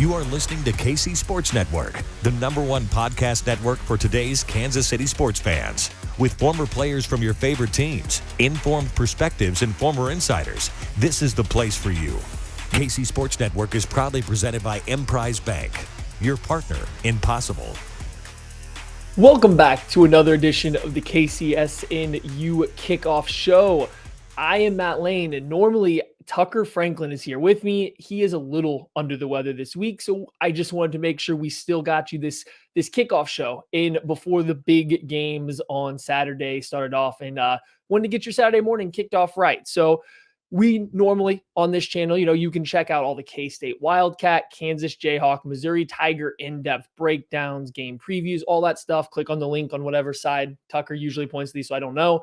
You are listening to KC Sports Network, the #1 podcast network for today's Kansas City sports fans. With former players from your favorite teams, informed perspectives, and former insiders, this is the place for you. KC Sports Network is proudly presented by Emprise Bank, your partner in possible. Welcome back to another edition of the KCSNU Kickoff Show. I am Matt Lane, and normally Tucker Franklin is here with me. He is a little under the weather this week, so I just wanted to make sure we still got you this kickoff show in before the big games on Saturday started off, and wanted to get your Saturday morning kicked off right. So we normally on this channel, you can check out all the K-State Wildcat, Kansas Jayhawk, Missouri Tiger in-depth breakdowns, game previews, all that stuff. Click on the link on whatever side Tucker usually points to these, so I don't know.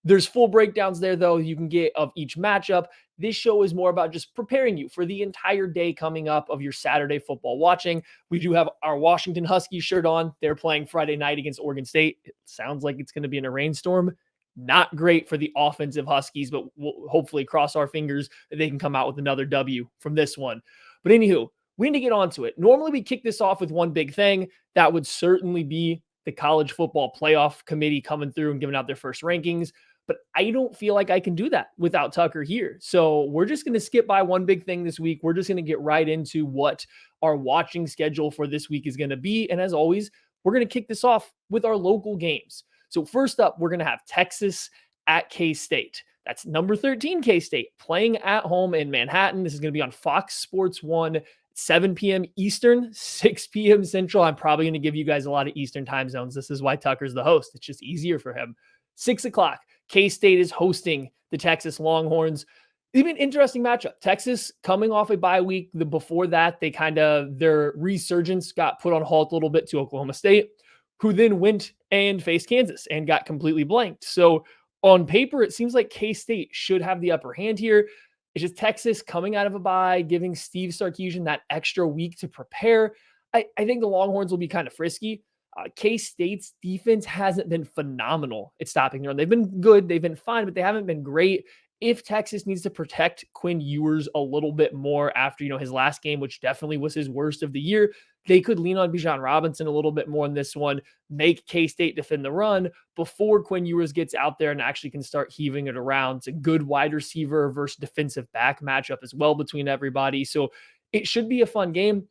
There's full breakdowns there, though, you can get of each matchup. This show is more about just preparing you for the entire day coming up of your Saturday football watching. We do have our Washington Huskies shirt on. They're playing Friday night against Oregon State. It sounds like it's going to be in a rainstorm. Not great for the offensive Huskies, but we'll hopefully cross our fingers that they can come out with another W from this one. But anywho, we need to get on to it. Normally, we kick this off with one big thing. That would certainly be the College Football Playoff Committee coming through and giving out their first rankings. But I don't feel like I can do that without Tucker here. So we're just going to skip by one big thing this week. We're just going to get right into what our watching schedule for this week is going to be. And as always, we're going to kick this off with our local games. So first up, we're going to have Texas at K-State. That's number 13 K-State playing at home in Manhattan. This is going to be on Fox Sports 1, 7 p.m. Eastern, 6 p.m. Central. I'm probably going to give you guys a lot of Eastern time zones. This is why Tucker's the host. It's just easier for him. 6 o'clock. K-State is hosting the Texas Longhorns. Even interesting matchup. Texas coming off a bye week. Before that, their resurgence got put on halt a little bit to Oklahoma State, who then went and faced Kansas and got completely blanked. So on paper, it seems like K-State should have the upper hand here. It's just Texas coming out of a bye, giving Steve Sarkisian that extra week to prepare. I think the Longhorns will be kind of frisky. K-State's defense hasn't been phenomenal at stopping the run. They've been good. They've been fine, but they haven't been great. If Texas needs to protect Quinn Ewers a little bit more after, his last game, which definitely was his worst of the year, they could lean on Bijan Robinson a little bit more in this one, make K-State defend the run before Quinn Ewers gets out there and actually can start heaving it around. It's a good wide receiver versus defensive back matchup as well between everybody. So it should be a fun game.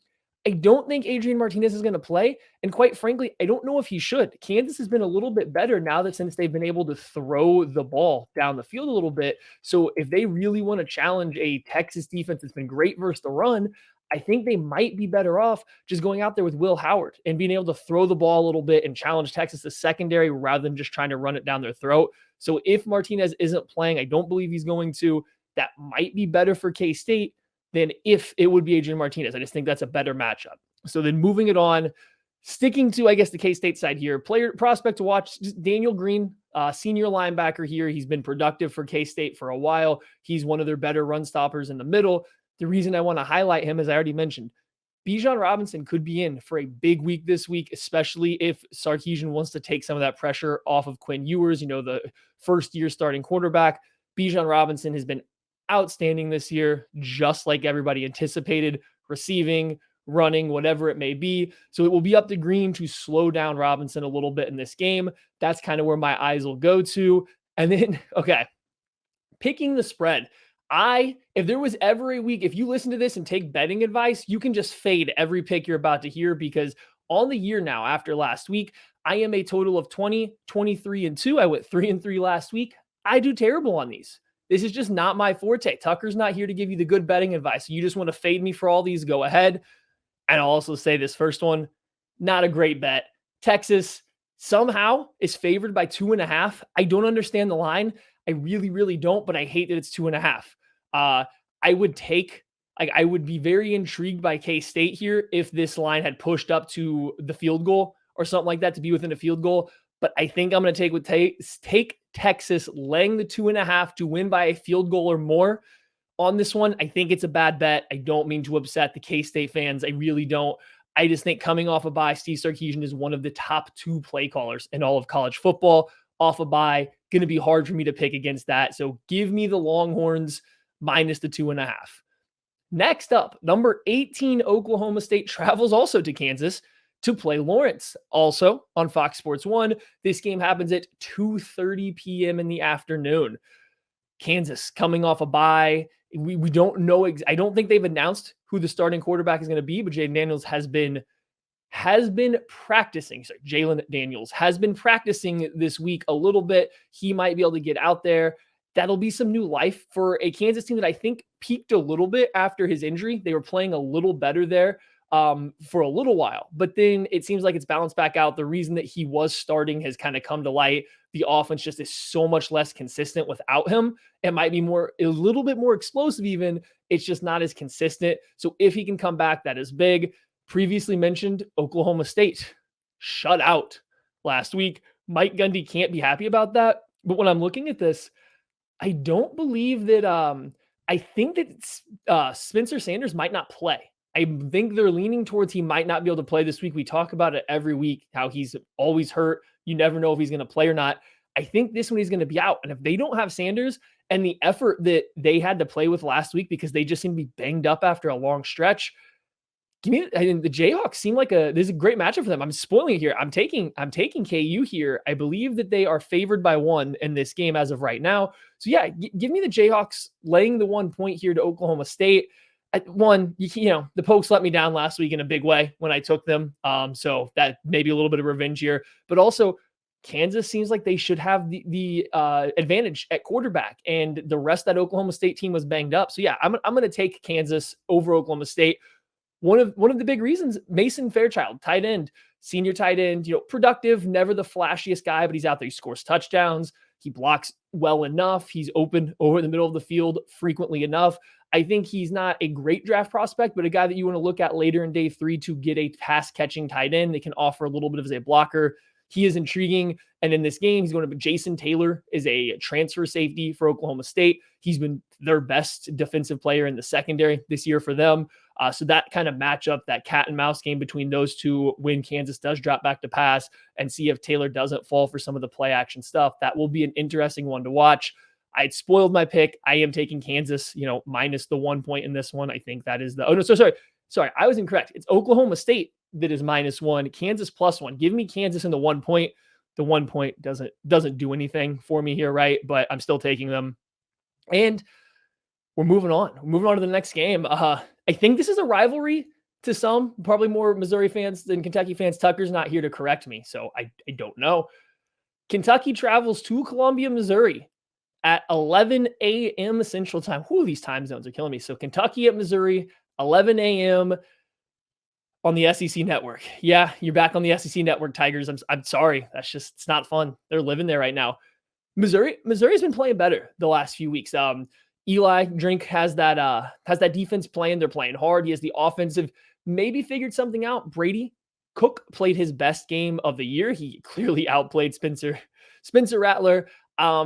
I don't think Adrian Martinez is going to play. And quite frankly, I don't know if he should. Kansas has been a little bit better now that since they've been able to throw the ball down the field a little bit. So if they really want to challenge a Texas defense that's been great versus the run, I think they might be better off just going out there with Will Howard and being able to throw the ball a little bit and challenge Texas' secondary rather than just trying to run it down their throat. So if Martinez isn't playing, I don't believe he's going to. That might be better for K-State than if it would be Adrian Martinez. I just think that's a better matchup. So then moving it on, sticking to, the K-State side here, player prospect to watch, just Daniel Green, senior linebacker here. He's been productive for K-State for a while. He's one of their better run stoppers in the middle. The reason I want to highlight him, as I already mentioned, Bijan Robinson could be in for a big week this week, especially if Sarkisian wants to take some of that pressure off of Quinn Ewers, the first-year starting quarterback. Bijan Robinson has been outstanding this year, just like everybody anticipated, receiving, running, whatever it may be. So it will be up to Green to slow down Robinson a little bit in this game. That's kind of where my eyes will go to. And then, picking the spread. If there was ever a week, if you listen to this and take betting advice, you can just fade every pick you're about to hear, because on the year now, after last week, I am a total of 20, 23, and 2. I went 3-3 last week. I do terrible on these. This is just not my forte. Tucker's not here to give you the good betting advice. You just want to fade me for all these, go ahead. And I'll also say this first one, not a great bet. Texas somehow is favored by 2.5. I don't understand the line. I really, really don't, but I hate that it's 2.5. I would be very intrigued by K-State here if this line had pushed up to the field goal or something like that, to be within a field goal. But I think I'm going to take Texas laying the 2.5 to win by a field goal or more on this one. I think it's a bad bet. I don't mean to upset the K-State fans. I really don't. I just think coming off a bye, Steve Sarkisian is one of the top 2 play callers in all of college football. Off a bye, going to be hard for me to pick against that. So give me the Longhorns minus the 2.5. Next up, number 18, Oklahoma State travels also to Kansas to play Lawrence. Also on Fox Sports 1, this game happens at 2:30 p.m. in the afternoon. Kansas coming off a bye. We don't know. I don't think they've announced who the starting quarterback is going to be, but Jaden Daniels has been practicing. Sorry, Jalen Daniels has been practicing this week a little bit. He might be able to get out there. That'll be some new life for a Kansas team that I think peaked a little bit after his injury. They were playing a little better there for a little while, but then it seems like it's balanced back out. The reason that he was starting has kind of come to light. The offense just is so much less consistent without him. It might be a little bit more explosive even. It's just not as consistent. So if he can come back, that is big. Previously mentioned Oklahoma State shut out last week. Mike Gundy can't be happy about that. But when I'm looking at this, I don't believe that I think that Spencer Sanders might not play. I think they're leaning towards he might not be able to play this week. We talk about it every week, how he's always hurt. You never know if he's going to play or not. I think this one he's going to be out. And if they don't have Sanders and the effort that they had to play with last week because they just seem to be banged up after a long stretch, the Jayhawks seem like this is a great matchup for them. I'm spoiling it here. I'm taking KU here. I believe that they are favored by 1 in this game as of right now. So yeah, give me the Jayhawks laying the 1 point here to Oklahoma State. The Pokes let me down last week in a big way when I took them. So that may be a little bit of revenge here, but also Kansas seems like they should have the advantage at quarterback, and the rest of that Oklahoma State team was banged up. So yeah, I'm going to take Kansas over Oklahoma State. One of the big reasons, Mason Fairchild, tight end, senior tight end, productive, never the flashiest guy, but he's out there. He scores touchdowns. He blocks well enough. He's open over the middle of the field frequently enough. I think he's not a great draft prospect, but a guy that you want to look at later in day 3 to get a pass catching tight end that can offer a little bit of a blocker. He is intriguing. And in this game, he's going to be Jason Taylor is a transfer safety for Oklahoma State. He's been their best defensive player in the secondary this year for them. So that kind of matchup, that cat and mouse game between those two, when Kansas does drop back to pass and see if Taylor doesn't fall for some of the play action stuff, that will be an interesting one to watch. I'd spoiled my pick. I am taking Kansas, minus the 1 point in this one. I think that is sorry. I was incorrect. It's Oklahoma State that is -1, Kansas +1. Give me Kansas in the 1 point. The 1 point doesn't do anything for me here, right? But I'm still taking them. And we're moving on. We're moving on to the next game. I think this is a rivalry to some, probably more Missouri fans than Kentucky fans. Tucker's not here to correct me, so I don't know. Kentucky travels to Columbia, Missouri at 11 a.m. Central Time. Whew, these time zones are killing me. So Kentucky at Missouri, 11 a.m. on the SEC network. Yeah, you're back on the SEC network, Tigers. I'm sorry. It's not fun. They're living there right now. Missouri's been playing better the last few weeks. Eli Drink has that defense playing. They're playing hard. He has the offensive, maybe figured something out. Brady Cook played his best game of the year. He clearly outplayed Spencer Rattler.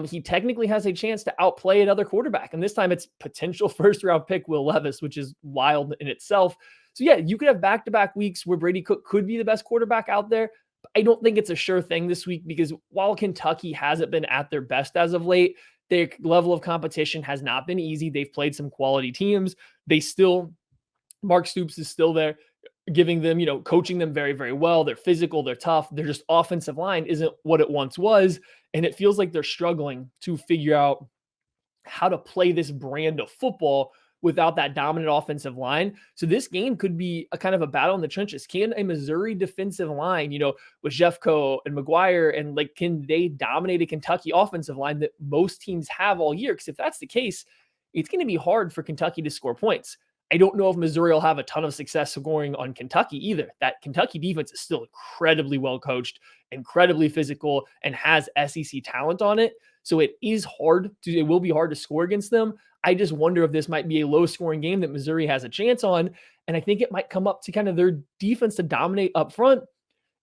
He technically has a chance to outplay another quarterback. And this time it's potential first-round pick Will Levis, which is wild in itself. So yeah, you could have back-to-back weeks where Brady Cook could be the best quarterback out there. But I don't think it's a sure thing this week because while Kentucky hasn't been at their best as of late, their level of competition has not been easy. They've played some quality teams. Mark Stoops is still there, giving them, coaching them very, very well. They're physical, they're tough. Their just offensive line isn't what it once was. And it feels like they're struggling to figure out how to play this brand of football without that dominant offensive line. So this game could be a kind of a battle in the trenches. Can a Missouri defensive line, with Jeffco and McGuire, and can they dominate a Kentucky offensive line that most teams have all year? Because if that's the case, it's going to be hard for Kentucky to score points. I don't know if Missouri will have a ton of success scoring on Kentucky either. That Kentucky defense is still incredibly well coached, incredibly physical, and has SEC talent on it. So it will be hard to score against them. I just wonder if this might be a low scoring game that Missouri has a chance on. And I think it might come up to kind of their defense to dominate up front.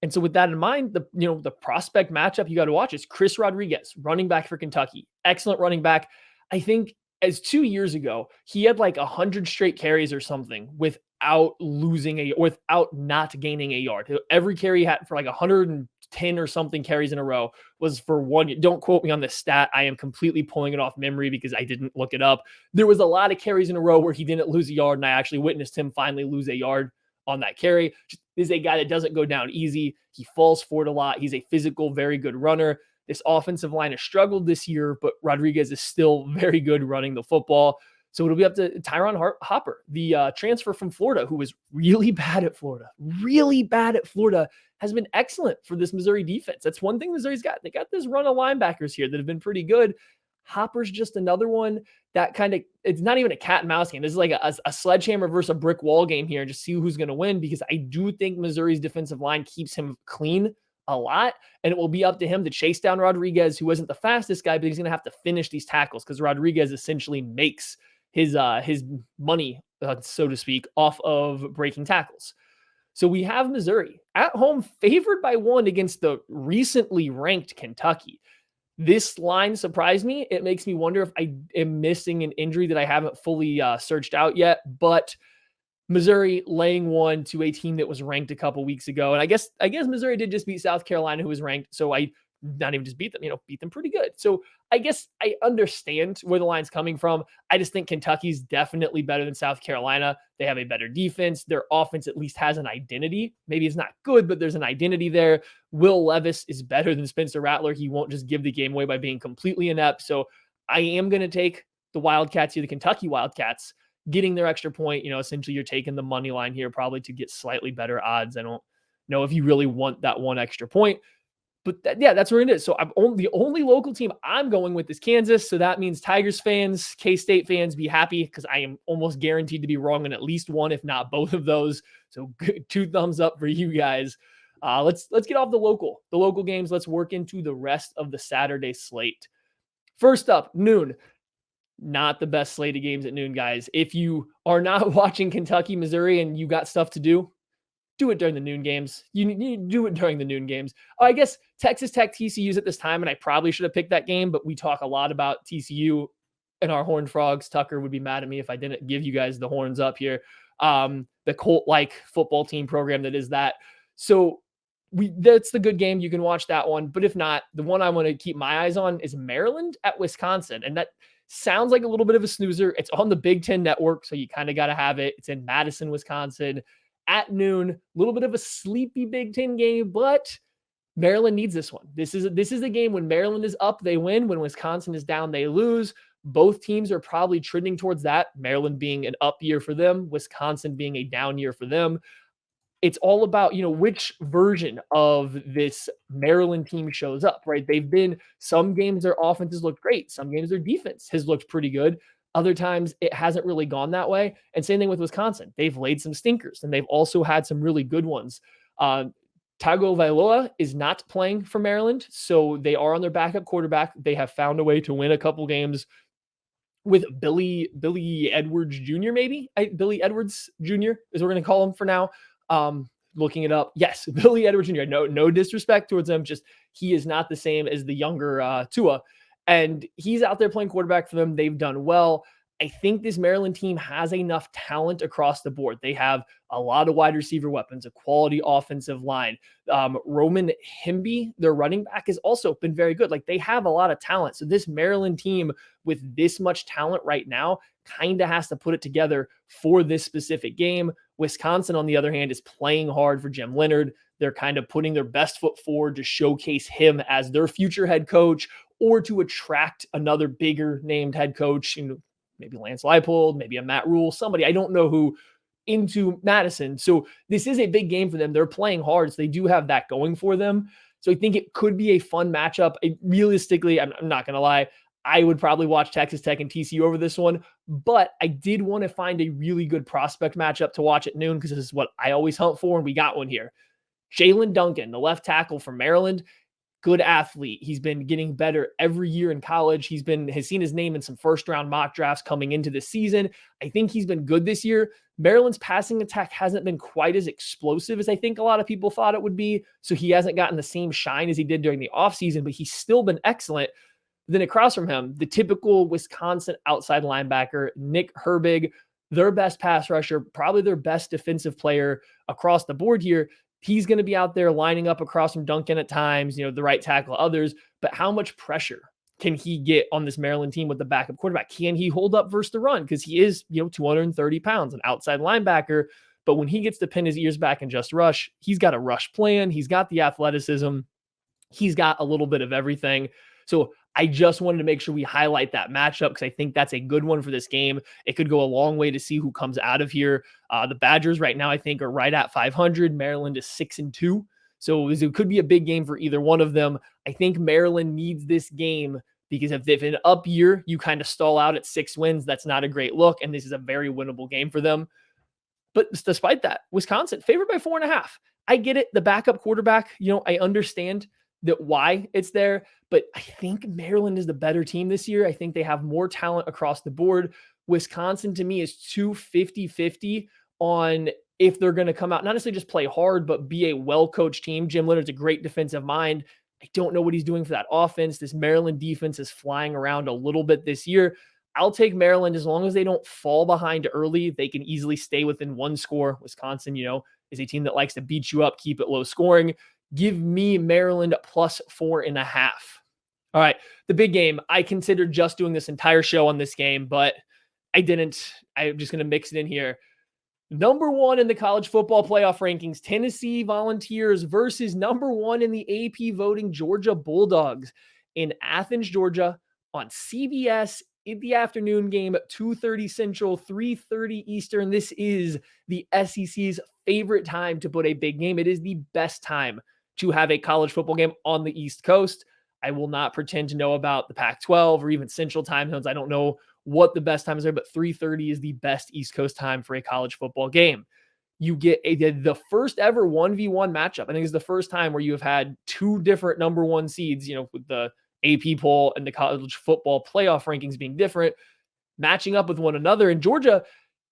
And so with that in mind, the prospect matchup you got to watch is Chris Rodriguez, running back for Kentucky. Excellent running back. I think as 2 years ago, he had like 100 straight carries or something without not gaining a yard. Every carry he had for like 100 10 or something carries in a row was for one. Don't quote me on this stat. I am completely pulling it off memory because I didn't look it up. There was a lot of carries in a row where he didn't lose a yard, and I actually witnessed him finally lose a yard on that carry. Just is a guy that doesn't go down easy. He falls forward a lot. He's a physical, very good runner. This offensive line has struggled this year, but Rodriguez is still very good running the football. So it'll be up to Tyron Hopper, the transfer from Florida, who was really bad at Florida, has been excellent for this Missouri defense. That's one thing Missouri's got. They got this run of linebackers here that have been pretty good. Hopper's just another one that kind of, it's not even a cat and mouse game. This is like a sledgehammer versus a brick wall game here and just see who's going to win, because I do think Missouri's defensive line keeps him clean a lot, and it will be up to him to chase down Rodriguez, who isn't the fastest guy, but he's going to have to finish these tackles because Rodriguez essentially makes his money, so to speak, off of breaking tackles. So we have Missouri at home favored by 1 against the recently ranked Kentucky. This line surprised me. It makes me wonder if I am missing an injury that I haven't fully searched out yet, but Missouri laying 1 to a team that was ranked a couple weeks ago. And I guess Missouri did just beat South Carolina, who was ranked. So I not even just beat them, beat them pretty good. So I guess I understand where the line's coming from. I just think Kentucky's definitely better than South Carolina. They have a better defense. Their offense at least has an identity. Maybe it's not good, but there's an identity there. Will Levis is better than Spencer Rattler. He won't just give the game away by being completely inept. So I am going to take the Wildcats here, the Kentucky Wildcats, getting their extra point. Essentially you're taking the money line here probably to get slightly better odds. I don't know if you really want that one extra point. But that's where it is. So the only local team I'm going with is Kansas. So that means Tigers fans, K-State fans, be happy because I am almost guaranteed to be wrong on at least one, if not both of those. So 2 thumbs up for you guys. Let's get off the local games. Let's work into the rest of the Saturday slate. First up, noon. Not the best slate of games at noon, guys. If you are not watching Kentucky, Missouri, and you got stuff to do it during the noon games. You do it during the noon games. I guess Texas Tech TCU's at this time, and I probably should have picked that game, but we talk a lot about TCU and our Horned Frogs. Tucker would be mad at me if I didn't give you guys the horns up here. The Colt-like football team program that is that. So that's the good game. You can watch that one. But if not, the one I want to keep my eyes on is Maryland at Wisconsin. And that sounds like a little bit of a snoozer. It's on the Big Ten Network, so you kind of got to have it. It's in Madison, Wisconsin. At noon, a little bit of a sleepy Big Ten game, but Maryland needs this one. This is the game when Maryland is up, they win. When Wisconsin is down, they lose. Both teams are probably trending towards that. Maryland being an up year for them, Wisconsin being a down year for them. It's all about, which version of this Maryland team shows up, right? Some games their offense has looked great. Some games their defense has looked pretty good. Other times it hasn't really gone that way. And same thing with Wisconsin. They've laid some stinkers and they've also had some really good ones. Tagovailoa is not playing for Maryland, so they are on their backup quarterback. They have found a way to win a couple games with Billy Edwards Jr. Billy Edwards Jr. is what we're going to call him for now. Looking it up. Yes, Billy Edwards Jr. No disrespect towards him. Just he is not the same as the younger Tua. And he's out there playing quarterback for them. They've done well. I think this Maryland team has enough talent across the board. They have a lot of wide receiver weapons, a quality offensive line. Roman Himby, their running back, has also been very good. Like, they have a lot of talent. So this Maryland team with this much talent right now kind of has to put it together for this specific game. Wisconsin, on the other hand, is playing hard for Jim Leonhard. They're kind of putting their best foot forward to showcase him as their future head coach, or to attract another bigger named head coach, maybe Lance Leipold, maybe a Matt Rule, somebody, I don't know who, into Madison. So this is a big game for them. They're playing hard, so they do have that going for them. So I think it could be a fun matchup. Realistically, I'm not going to lie, I would probably watch Texas Tech and TCU over this one, but I did want to find a really good prospect matchup to watch at noon because this is what I always hunt for, and we got one here. Jalen Duncan, the left tackle from Maryland, good athlete. He's been getting better every year in college. Has seen his name in some first-round mock drafts coming into the season. I think he's been good this year. Maryland's passing attack hasn't been quite as explosive as I think a lot of people thought it would be, so he hasn't gotten the same shine as he did during the offseason, but he's still been excellent. Then across from him, the typical Wisconsin outside linebacker, Nick Herbig, their best pass rusher, probably their best defensive player across the board here. He's going to be out there lining up across from Duncan at times, the right tackle others, but how much pressure can he get on this Maryland team with the backup quarterback? Can he hold up versus the run? Because he is, 230 pounds, an outside linebacker. But when he gets to pin his ears back and just rush, he's got a rush plan. He's got the athleticism. He's got a little bit of everything. So I just wanted to make sure we highlight that matchup because I think that's a good one for this game. It could go a long way to see who comes out of here. The Badgers right now, I think, are right at 500. Maryland is 6-2. So it could be a big game for either one of them. I think Maryland needs this game because if in an up year, you kind of stall out at 6 wins, that's not a great look. And this is a very winnable game for them. But despite that, Wisconsin favored by 4.5. I get it. The backup quarterback, I understand that why it's there, but I think Maryland is the better team this year. I think they have more talent across the board. Wisconsin to me is too 50-50 on if they're going to come out, not necessarily just play hard, but be a well-coached team. Jim Leonard's a great defensive mind. I don't know what he's doing for that offense. This Maryland defense is flying around a little bit this year. I'll take Maryland as long as they don't fall behind early. They can easily stay within one score. Wisconsin, is a team that likes to beat you up, keep it low scoring. Give me Maryland plus 4.5. All right, the big game. I considered just doing this entire show on this game, but I didn't. I'm just going to mix it in here. Number 1 in the college football playoff rankings, Tennessee Volunteers versus number 1 in the AP voting, Georgia Bulldogs in Athens, Georgia on CBS in the afternoon game, 2:30 Central, 3:30 Eastern. This is the SEC's favorite time to put a big game. It is the best time to have a college football game on the East Coast. I will not pretend to know about the Pac-12 or even Central time zones. I don't know what the best times are, but 3:30 is the best East Coast time for a college football game. You get the first ever 1v1 matchup. I think it's the first time where you have had 2 different number 1 seeds, with the AP poll and the college football playoff rankings being different, matching up with one another. And Georgia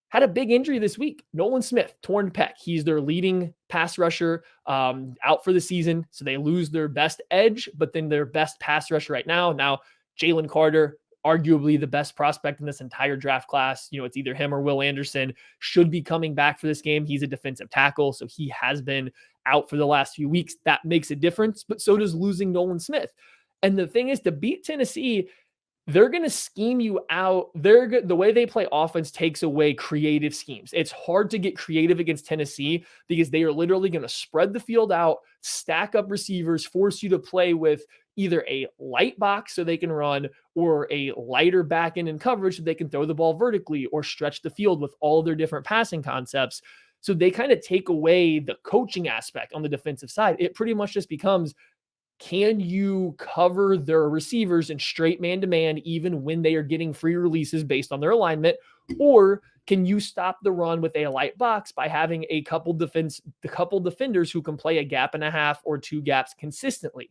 had a big injury this week. Nolan Smith, torn pec. He's their leading pass rusher out for the season. So they lose their best edge, but then their best pass rusher right now. Now, Jalen Carter, arguably the best prospect in this entire draft class. It's either him or Will Anderson, should be coming back for this game. He's a defensive tackle, so he has been out for the last few weeks. That makes a difference, but so does losing Nolan Smith. And the thing is, to beat Tennessee, they're going to scheme you out. The way they play offense takes away creative schemes. It's hard to get creative against Tennessee because they are literally going to spread the field out, stack up receivers, force you to play with either a light box so they can run or a lighter back end in coverage so they can throw the ball vertically or stretch the field with all their different passing concepts. So they kind of take away the coaching aspect on the defensive side. It pretty much just becomes, can you cover their receivers in straight man-to-man even when they are getting free releases based on their alignment? Or can you stop the run with a light box by having a couple defenders who can play a gap and a half or 2 gaps consistently?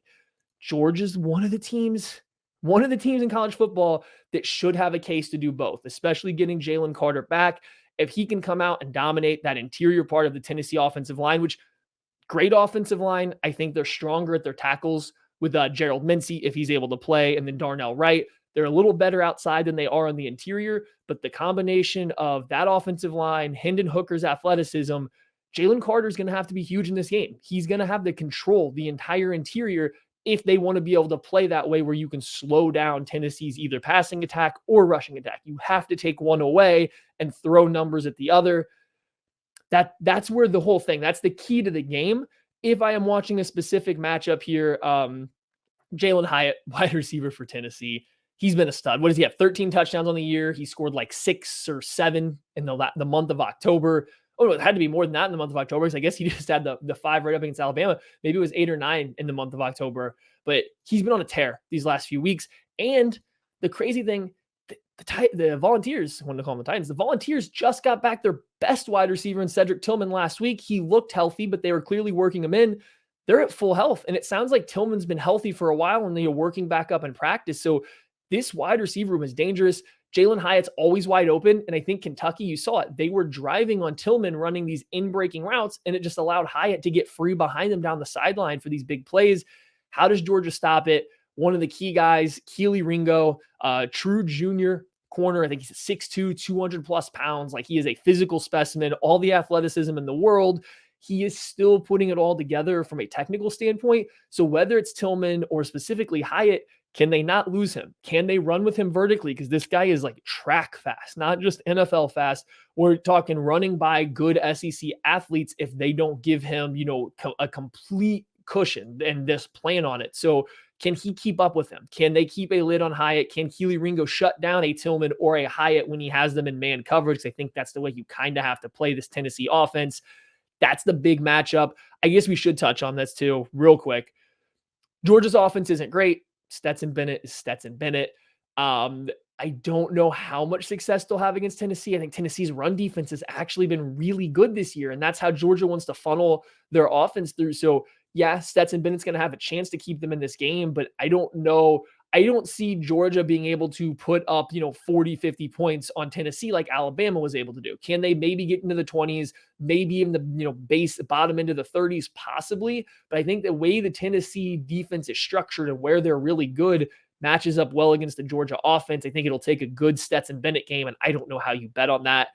Georgia's one of the teams in college football that should have a case to do both, especially getting Jalen Carter back. If he can come out and dominate that interior part of the Tennessee offensive line, which great offensive line. I think they're stronger at their tackles with Gerald Mincey if he's able to play, and then Darnell Wright. They're a little better outside than they are on the interior, but the combination of that offensive line, Hendon Hooker's athleticism, Jalen Carter is going to have to be huge in this game. He's going to have to control the entire interior if they want to be able to play that way where you can slow down Tennessee's either passing attack or rushing attack. You have to take one away and throw numbers at the other. That's where the whole thing, that's the key to the game. If I am watching a specific matchup here, Jalen Hyatt, wide receiver for Tennessee, he's been a stud. What does he have? 13 touchdowns on the year. He scored like 6 or 7 in the month of October. Oh, no, it had to be more than that in the month of October because I guess he just had the 5 right up against Alabama. Maybe it was 8 or 9 in the month of October. But he's been on a tear these last few weeks. And the crazy thing, the Volunteers, I wanted to call them the Titans, the Volunteers just got back their best wide receiver in Cedric Tillman last week. He looked healthy, but they were clearly working him in. They're at full health. And it sounds like Tillman's been healthy for a while and they're working back up in practice. So this wide receiver room is dangerous. Jalen Hyatt's always wide open. And I think Kentucky, you saw it. They were driving on Tillman running these in-breaking routes, and it just allowed Hyatt to get free behind them down the sideline for these big plays. How does Georgia stop it? One of the key guys, Keely Ringo, true junior corner. I think he's 6'2", 200 plus pounds. Like, he is a physical specimen, all the athleticism in the world. he is still putting it all together from a technical standpoint. So whether it's Tillman or specifically Hyatt, can they not lose him? Can they run with him vertically? Because this guy is like track fast, not just NFL fast. We're talking running by good SEC athletes if they don't give him, a complete cushion and this plan on it. So can he keep up with them? Can they keep a lid on Hyatt? Can Keely Ringo shut down a Tillman or a Hyatt when he has them in man coverage? I think that's the way you kind of have to play this Tennessee offense. That's the big matchup. I guess we should touch on this too, real quick. Georgia's offense isn't great. Stetson Bennett is Stetson Bennett. I don't know how much success they'll have against Tennessee. I think Tennessee's run defense has actually been really good this year, and that's how Georgia wants to funnel their offense through. So, yeah, Stetson Bennett's going to have a chance to keep them in this game, but I don't know. I don't see Georgia being able to put up, 40, 50 points on Tennessee like Alabama was able to do. Can they maybe get into the 20s, maybe even the, bottom into the 30s possibly? But I think the way the Tennessee defense is structured and where they're really good matches up well against the Georgia offense. I think it'll take a good Stetson Bennett game, and I don't know how you bet on that.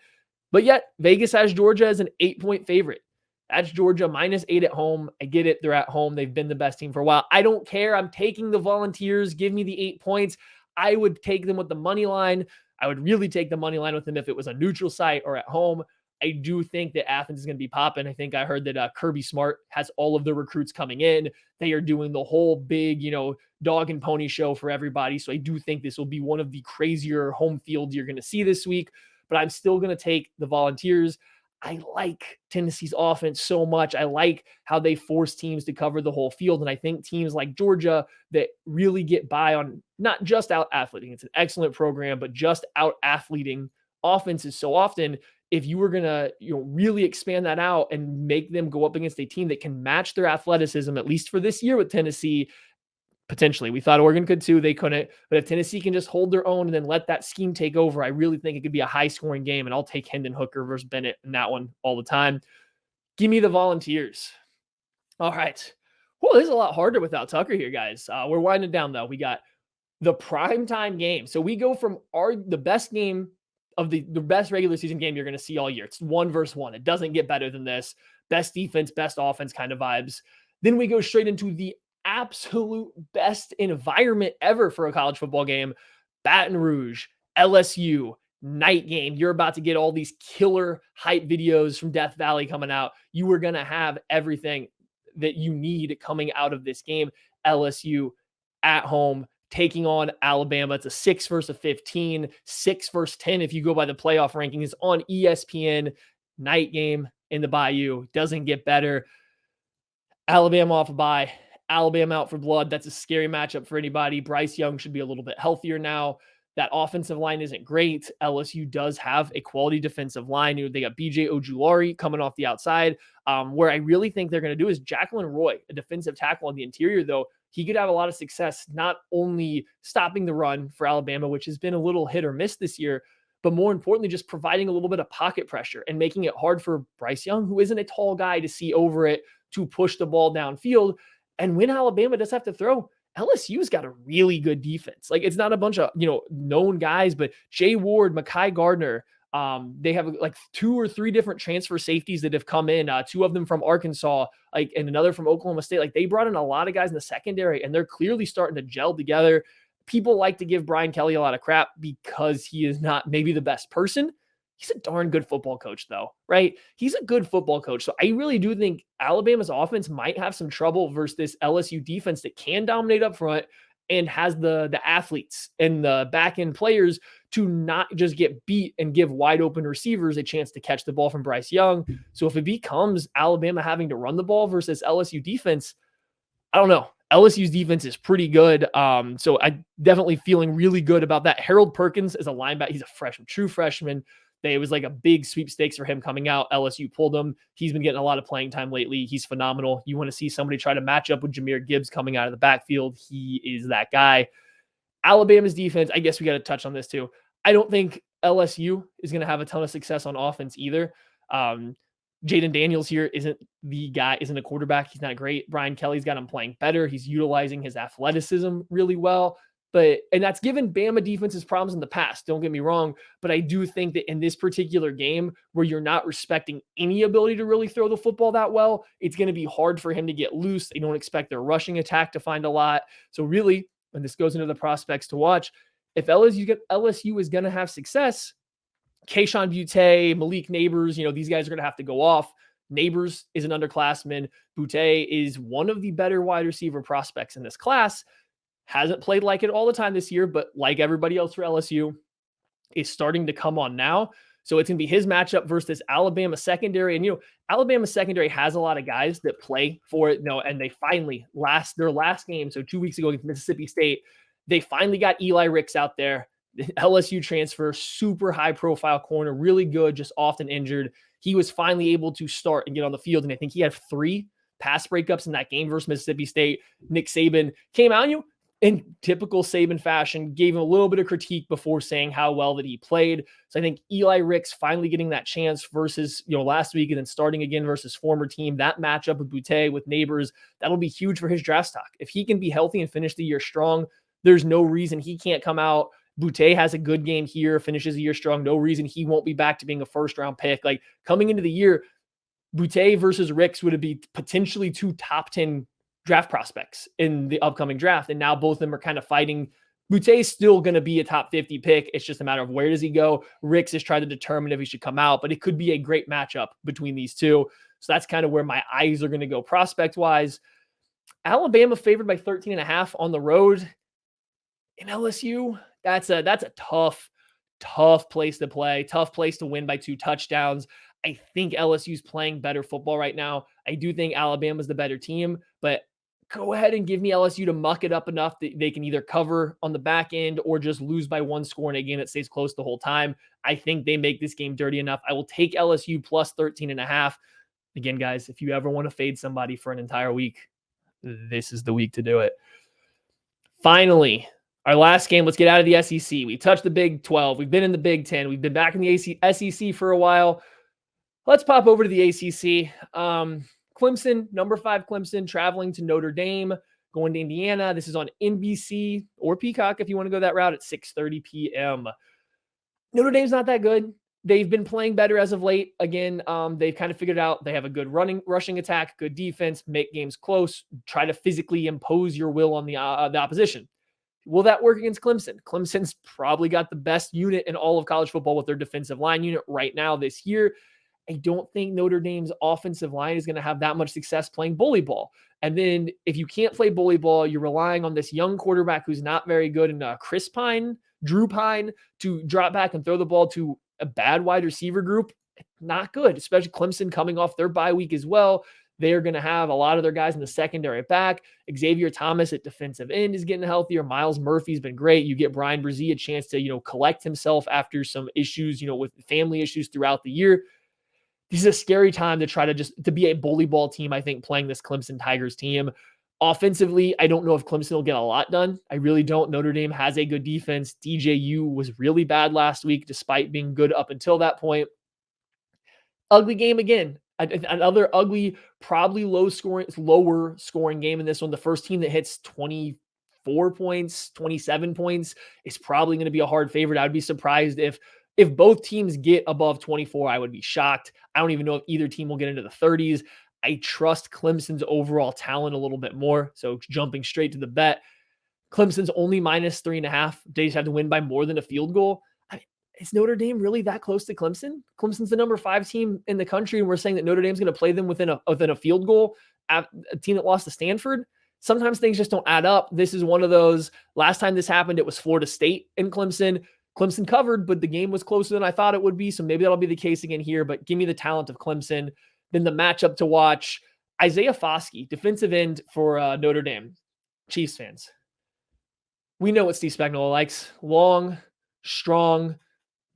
But yet, Vegas has Georgia as an 8-point favorite. That's Georgia -8 at home. I get it. They're at home. They've been the best team for a while. I don't care. I'm taking the Volunteers. Give me the 8 points. I would take them with the money line. I would really take the money line with them if it was a neutral site or at home. I do think that Athens is going to be popping. I think I heard that Kirby Smart has all of the recruits coming in. They are doing the whole big, dog and pony show for everybody. So I do think this will be one of the crazier home fields you're going to see this week. But I'm still going to take the Volunteers. I like Tennessee's offense so much. I like how they force teams to cover the whole field. And I think teams like Georgia that really get by on not just out athleting, it's an excellent program, but just out athleting offenses so often. If you were going to really expand that out and make them go up against a team that can match their athleticism, at least for this year with Tennessee, potentially. We thought Oregon could too. They couldn't. But if Tennessee can just hold their own and then let that scheme take over, I really think it could be a high-scoring game, and I'll take Hendon Hooker versus Bennett in that one all the time. Give me the Volunteers. All right. Well, this is a lot harder without Tucker here, guys. We're winding down, though. We got the primetime game. So we go from the best game of the best regular season game you're going to see all year. It's 1 versus 1. It doesn't get better than this. Best defense, best offense kind of vibes. Then we go straight into the absolute best environment ever for a college football game. Baton Rouge, LSU, night game. You're about to get all these killer hype videos from Death Valley coming out. You are going to have everything that you need coming out of this game. LSU at home taking on Alabama. It's a 6 versus 15, 6 versus 10 if you go by the playoff rankings on ESPN. Night game in the Bayou. Doesn't get better. Alabama off a bye. Alabama out for blood. That's a scary matchup for anybody. Bryce Young should be a little bit healthier now. That offensive line isn't great. LSU does have a quality defensive line. They got BJ Ojulari coming off the outside. Where I really think they're going to do is Jacqueline Roy, a defensive tackle on the interior, though. He could have a lot of success not only stopping the run for Alabama, which has been a little hit or miss this year, but more importantly, just providing a little bit of pocket pressure and making it hard for Bryce Young, who isn't a tall guy, to see over it, to push the ball downfield. And when Alabama does have to throw, LSU's got a really good defense. Like, it's not a bunch of, known guys, but Jay Ward, Mekhi Gardner, they have like 2 or 3 different transfer safeties that have come in, 2 of them from Arkansas, and another from Oklahoma State. Like, they brought in a lot of guys in the secondary, and they're clearly starting to gel together. People like to give Brian Kelly a lot of crap because he is not maybe the best person. He's a darn good football coach, though, right? He's a good football coach. So I really do think Alabama's offense might have some trouble versus this LSU defense that can dominate up front and has the athletes and the back-end players to not just get beat and give wide open receivers a chance to catch the ball from Bryce Young. So if it becomes Alabama having to run the ball versus LSU defense, I don't know. LSU's defense is pretty good. So I definitely feeling really good about that. Harold Perkins is a linebacker. He's a freshman, true freshman. It was like a big sweepstakes for him coming out. LSU pulled him. He's been getting a lot of playing time lately. He's phenomenal. You want to see somebody try to match up with Jahmyr Gibbs coming out of the backfield. He is that guy. Alabama's defense, I guess we got to touch on this too. I don't think LSU is going to have a ton of success on offense either. Jaden Daniels here isn't the guy, isn't a quarterback. He's not great. Brian Kelly's got him playing better. He's utilizing his athleticism really well. And that's given Bama defenses problems in the past. Don't get me wrong. But I do think that in this particular game where you're not respecting any ability to really throw the football that well, it's going to be hard for him to get loose. They don't expect their rushing attack to find a lot. So really, and this goes into the prospects to watch, if LSU is going to have success, Kayshon Butte, Malik Neighbors, these guys are going to have to go off. Neighbors is an underclassman. Butte is one of the better wide receiver prospects in this class. Hasn't played like it all the time this year, but like everybody else for LSU, is starting to come on now. So it's going to be his matchup versus this Alabama secondary. And, Alabama secondary has a lot of guys that play for it, and they finally, their last game, so 2 weeks ago against Mississippi State, they finally got Eli Ricks out there. The LSU transfer, super high-profile corner, really good, just often injured. He was finally able to start and get on the field, and I think he had 3 pass breakups in that game versus Mississippi State. Nick Saban came out, in typical Saban fashion, gave him a little bit of critique before saying how well that he played. So I think Eli Ricks finally getting that chance versus, last week and then starting again versus former team, that matchup with Butte, with Neighbors, that'll be huge for his draft stock. If he can be healthy and finish the year strong, there's no reason he can't come out. Butte has a good game here, finishes the year strong. No reason he won't be back to being a first-round pick. Like, coming into the year, Butte versus Ricks would be potentially 2 top 10 draft prospects in the upcoming draft. And now both of them are kind of fighting. Butte's still going to be a top 50 pick. It's just a matter of where does he go. Ricks is trying to determine if he should come out, but it could be a great matchup between these two. So that's kind of where my eyes are going to go prospect wise. Alabama favored by 13.5 on the road in LSU. That's a tough place to play, tough place to win by 2 touchdowns. I think LSU's playing better football right now. I do think Alabama's the better team, but go ahead and give me LSU to muck it up enough that they can either cover on the back end or just lose by 1 score in a game that stays close the whole time. I think they make this game dirty enough. I will take LSU plus 13.5. Again, guys, if you ever want to fade somebody for an entire week, this is the week to do it. Finally, our last game, let's get out of the SEC. We touched the Big 12. We've been in the Big 10. We've been back in the SEC for a while. Let's pop over to the ACC. Clemson, number 5 Clemson, traveling to Notre Dame, going to Indiana. This is on NBC or Peacock if you want to go that route at 6:30 p.m. Notre Dame's not that good. They've been playing better as of late. Again, they've kind of figured out they have a good rushing attack, good defense, make games close, try to physically impose your will on the opposition. Will that work against Clemson? Clemson's probably got the best unit in all of college football with their defensive line unit right now this year. I don't think Notre Dame's offensive line is going to have that much success playing bully ball. And then if you can't play bully ball, you're relying on this young quarterback who's not very good in Drew Pine, to drop back and throw the ball to a bad wide receiver group. Not good, especially Clemson coming off their bye week as well. They are going to have a lot of their guys in the secondary back. Xavier Thomas at defensive end is getting healthier. Miles Murphy's been great. You get Brian Brzee a chance to, collect himself after some issues, with family issues throughout the year. This is a scary time to try to be a bully ball team, I think, playing this Clemson Tigers team. Offensively, I don't know if Clemson will get a lot done. I really don't. Notre Dame has a good defense. DJU was really bad last week, despite being good up until that point. Ugly game again. Another ugly, probably lower scoring game in this one. The first team that hits 24 points, 27 points is probably going to be a hard favorite. I would be surprised if both teams get above 24. I would be shocked. I don't even know if either team will get into the 30s. I trust Clemson's overall talent a little bit more. So jumping straight to the bet, Clemson's only minus 3.5. They just have to win by more than a field goal. Is Notre Dame really that close to Clemson? Clemson's the number 5 team in the country, and we're saying that Notre Dame's going to play them within a field goal, a team that lost to Stanford. Sometimes things just don't add up. This is one of those. Last time this happened, it was Florida State and Clemson. Clemson covered, but the game was closer than I thought it would be, so maybe that'll be the case again here, but give me the talent of Clemson. Then the matchup to watch, Isaiah Foskey, defensive end for Notre Dame. Chiefs fans. We know what Steve Spagnuolo likes. Long, strong,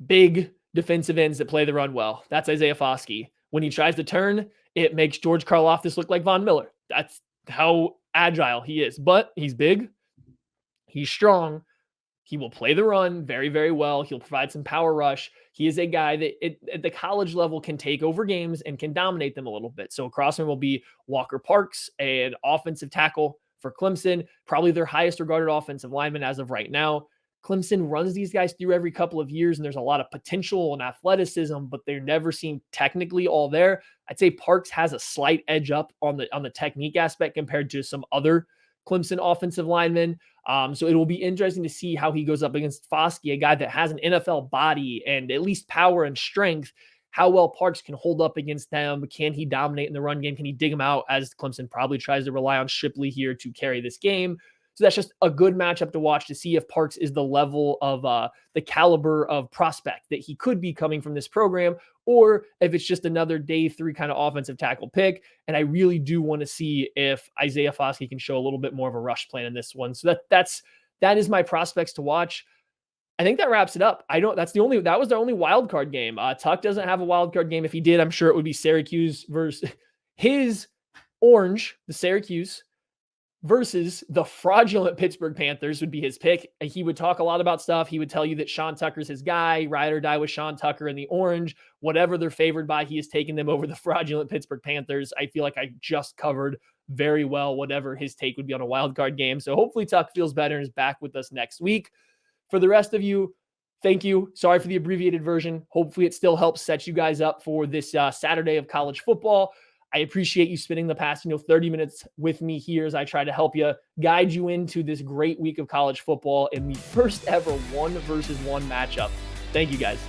big defensive ends that play the run well. That's Isaiah Foskey. When he tries to turn, it makes George Karlaftis look like Von Miller. That's how agile he is. But he's big. He's strong. He will play the run very, very well. He'll provide some power rush. He is a guy that at the college level can take over games and can dominate them a little bit. So across him will be Walker Parks, an offensive tackle for Clemson, probably their highest regarded offensive lineman as of right now. Clemson runs these guys through every couple of years, and there's a lot of potential and athleticism, but they never seem technically all there. I'd say Parks has a slight edge up on the technique aspect compared to some other Clemson offensive linemen. So it will be interesting to see how he goes up against Foskey, a guy that has an NFL body and at least power and strength. How well Parks can hold up against them. Can he dominate in the run game? Can he dig him out, as Clemson probably tries to rely on Shipley here to carry this game? So that's just a good matchup to watch to see if Parks is the level of the caliber of prospect that he could be coming from this program, or if it's just another day 3 kind of offensive tackle pick. And I really do want to see if Isaiah Foskey can show a little bit more of a rush plan in this one. So that is my prospects to watch. I think that wraps it up. That was their only wild card game. Tuck doesn't have a wild card game. If he did, I'm sure it would be Syracuse versus his Orange, the Syracuse versus the fraudulent Pittsburgh Panthers would be his pick. He would talk a lot about stuff. He would tell you that Sean Tucker's his guy, ride or die with Sean Tucker in the Orange. Whatever they're favored by, he has taken them over the fraudulent Pittsburgh Panthers. I feel like I just covered very well whatever his take would be on a wild card game. So hopefully Tuck feels better and is back with us next week. For the rest of you, thank you. Sorry for the abbreviated version. Hopefully it still helps set you guys up for this Saturday of college football. I appreciate you spending the past 30 minutes with me here as I try to help you guide you into this great week of college football in the first ever 1-versus-1 matchup. Thank you guys.